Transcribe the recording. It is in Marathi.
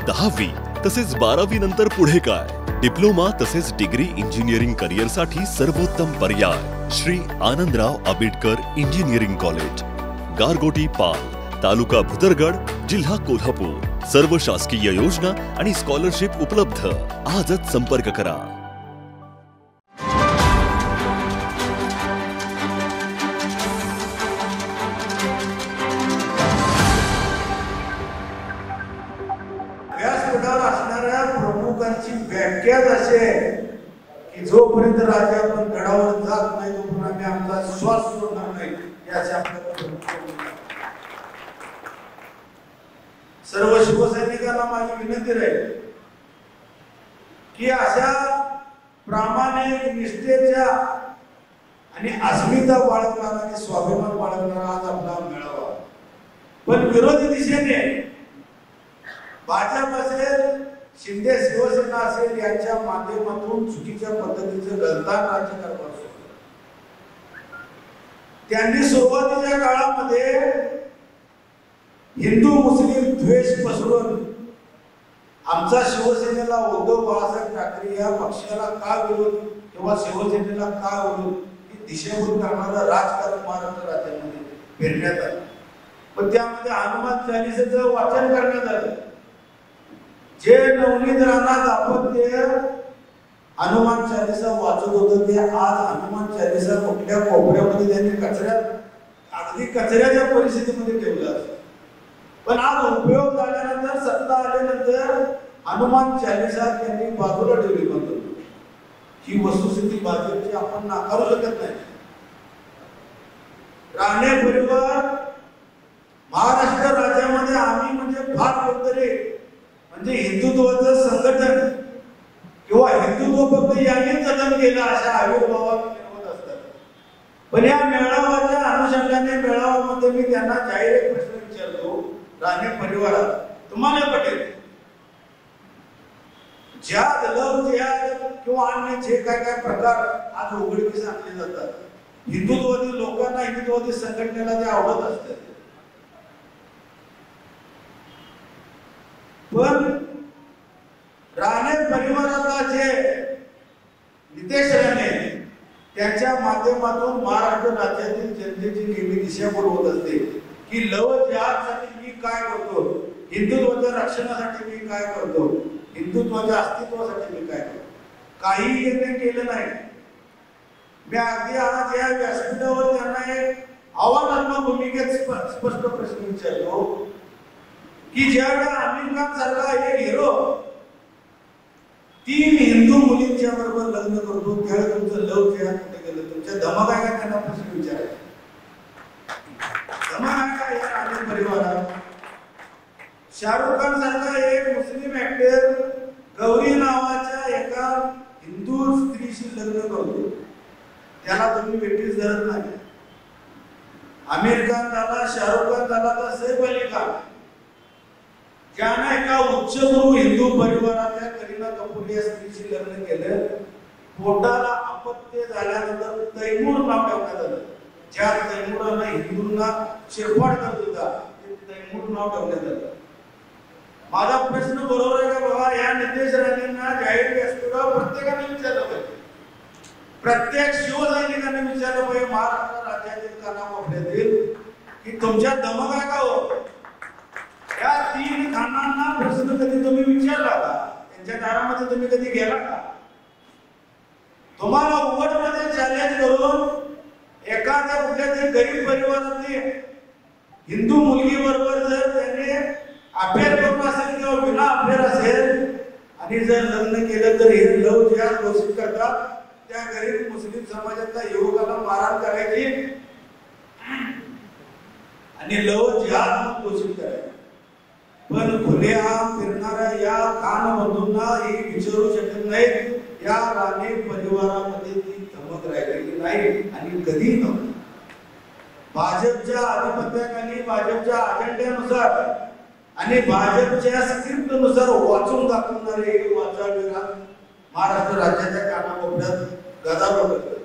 10वी तसेच 12वी नंतर पुढे काय डिप्लोमा तसेच डिग्री इंजिनिअरिंग करिअरसाठी सर्वोत्तम पर्याय श्री आनंदराव आबिटकर इंजिनिअरिंग कॉलेज, गारगोटी पाल, तालुका भुदरगड, जिल्हा कोल्हापूर। सर्व शासकीय योजना आणि स्कॉलरशिप उपलब्ध। आजच संपर्क करा। व्यासपीठावर असणाऱ्या प्रमुखांची व्याख्याच अशी आहे की जोपर्यंत राजा आपण गडावर जात नाही तोपर्यंत आम्ही आमचा श्वास सोडणार नाही। याचे आपल्याला सर्व शिवसैनिकांना माझी विनंती राहील की अशा प्रामाणिक निष्ठेच्या आणि अस्मिता बाळगणारा आणि स्वाभिमान बाळगणारा आज आपला मेळावा। पण विरोधी दिशेने भाजप असेल, शिंदे शिवसेना असेल यांच्या माध्यमातून चुकीच्या पद्धतीचं गलतान राजकारण सुरू। त्यांनी सुरुवातीच्या काळामध्ये हिंदू मुस्लिम द्वेष पसरवून आमचा शिवसेनेला उद्धव बाळासाहेब ठाकरे या पक्षाला का विरोध किंवा शिवसेनेला का विरोध ही दिशाभूल करणारं राजकारण महाराष्ट्र राज्यामध्ये पेरण्यात आलं। पण त्यामध्ये हनुमान चालीसेचं वाचन करण्यात आलं। जे नवनीत राणा दाम्पत्य हनुमान चालीसा वाचत होतं ते आज हनुमान चालीसा कुठल्या कोपऱ्यामध्ये त्यांनी कचऱ्यात अगदी कचऱ्याच्या परिस्थितीमध्ये ठेवलं असतं। पण आज उपयोग झाल्यानंतर सत्ता आल्यानंतर हनुमान चालीसा त्यांनी बाजूला ठेवली बंद। ही वस्तुस्थिती भाजपची आपण नाकारू शकत नाही। राणे परिवार महाराष्ट्र राज्यामध्ये आम्ही म्हणजे फार कोणतरी म्हणजे हिंदुत्वाचं संघटन किंवा हिंदुत्व फक्त यांनी जतन केलं अशा आविर्भावात होत असतात। पण या मेळाव्याच्या अनुषंगाने मेळाव्यामध्ये मी त्यांना जाहीर एक प्रश्न विचारतो, राणे परिवारात तुम्हाला पटेल ज्या लव जिहाद किंवा अन्य जे काय काय प्रकार आज उघडकीस आणले जातात हिंदुत्ववादी लोकांना, हिंदुत्ववादी संघटनेला ते आवडत असतात। पण राणे परिवाराला जे नितेश राणे त्यांच्या माध्यमातून महाराष्ट्र राज्यातील जनतेची नेहमी दिशाभूल होत असते की लव जिहादसाठी मी काय करतो, हिंदुत्वाच्या रक्षणासाठी मी काय करतो, हिंदुत्वाच्या अस्तित्वासाठी मी काय करतो, काही त्यांनी केलं नाही। मी अगदी आज या व्यासपीठावर त्यांना एक आव्हानात्मक भूमिकेत स्पष्ट प्रश्न विचारतो की ज्यावेळेला आमिर खान सारखा एक हिरो 3 हिंदू मुलींच्या बरोबर लग्न करतो त्यावेळेला तुमचं लव जिहाद कुठे गेलं? तुमच्या धमक आहे का? त्यांना प्रश्न विचारायचा धमक आहे का या राणे परिवारात? शाहरुख खान सारखा एक मुस्लिम ऍक्टर गौरी नावाच्या एका हिंदू स्त्रीशी लग्न करतो त्याला तुम्ही बेटीस धरत नाही। आमिर खान झाला, शाहरुख खान झाला तर सैफ अली खान ज्याने एका उच्चभ्रू हिंदू परिवारातल्या करीना कपूर या स्त्रीशी लग्न केलं, पोटाला अपत्य झाल्यानंतर तैमूर नाव ठेवण्यात आलं। ज्या तैमूराला हिंदूंना शिरफाड करत होता ते तैमूर नाव ठेवण्यात आलं। माझा प्रश्न बरोबर आहे का बाबा? या नितेश राणेंना जाहीर व्यासपीठावर प्रत्येकाने विचारलं पाहिजे, प्रत्येक शिवसैनिकांनी विचारलं पाहिजे महाराष्ट्र राज्यातील कानाकोपऱ्यातील की तुमच्या धमक आहे का हो? या 3 खानांना प्रश्न कधी तुम्ही विचारला का? त्यांच्या दारामध्ये तुम्ही कधी गेला का? तुम्हाला उघडपणे चॅलेंज करून एखाद्या कुठल्या तरी गरीब परिवारातली हिंदू मुलगी बरोबर जर त्यांनी अफेअर करून असेल किंवा विना अफेअर असेल आणि जर लग्न केलं तर हे लव जिहाद घोषित करतात, त्या गरीब मुस्लिम समाजातल्या युवकांना मारहाण करायची आणि लव जिहाद घोषित करायची। पण खुलेआम फिरणाऱ्या या खान बंधूंना हे विचारू शकत नाही या राणे परिवारामध्ये ती धमक राहिलेली नाही आणि कधी नव्हती। भाजपच्या आधिपत्याखाली, भाजपच्या अजेंड्यानुसार आणि भाजपच्या स्क्रिप्टनुसार वाचून दाखवणारे वाचाळ विराट महाराष्ट्र राज्याच्या कानाकोपऱ्यात गदारोळ करतात।